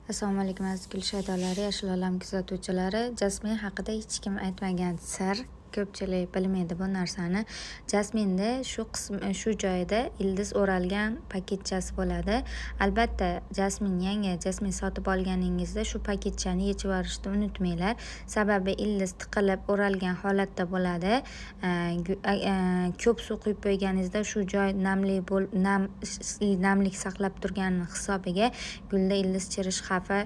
Assalomu alaykum aziz gul shaydolari, yashil olam kuzatuvchilari. Jasmin haqida hech kim aytmagan sir. Ko'pchilik bilmaydi bu narsani. Jasminda shu joyida ildiz o'ralgan paketchasi bo'ladi. Albatta, jasmin sotib olganingizda shu paketchani yechib yuborishni unutmanglar. Sababi ildiz tiqilib o'ralgan holatda bo'ladi. Ko'p suv quyib qo'yganingizda shu joy namlik saqlab turgani hisobiga gulda ildiz chirish xavfi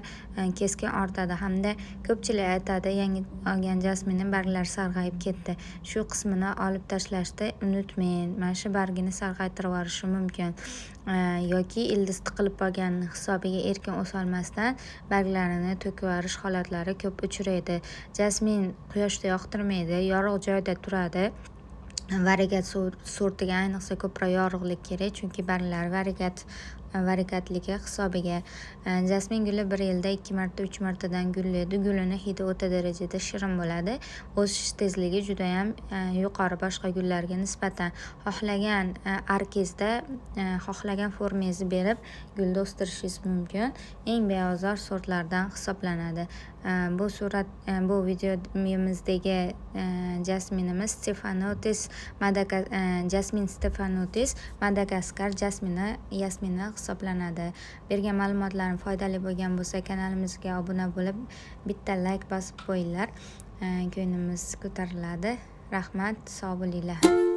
keskin ortadi. Hamda ko'pchilik aytadi, yangi olgan jasminning barglari sarg'ayib ketdi. Shu qismini olib tashlashni unutmang. Mana shu bargini sarg'aytirib yuborishi mumkin. Yoki ildiz tiqilib qolgani hisobiga erkin o'solmasdan barglarini to'kib yuborish holatlari ko'p uchraydi. Jasmin quyoshda yoqtirmaydi, yorug' joyda turadi. Variegat sortiga ayniqsa ko'proq yorug'lik kerak, chunki barglari variegatligi hisobiga. Jasmin guli bir yilda 2 marta 3 martadan gullaydi. Gulini hidi o'ta darajada shirin bo'ladi. O'sish tezligi juda ham yuqori boshqa gullarga nisbatan. Xohlagan arkizda xohlagan formangizni berib gulni o'stirishingiz mumkin. Eng beozor sortlardan hisoblanadi. Bu videomizdagi jasminimiz Jasmin Stefanotis Madagaskar jasmini hisoblanadi. Bergan ma'lumotlarim foydali bo'lgan bo'lsa, kanalimizga obuna bo'lib, bitta like bosib qo'yinglar. Ko'nglimiz ko'tariladi. Rahmat, sog' bo'linglar.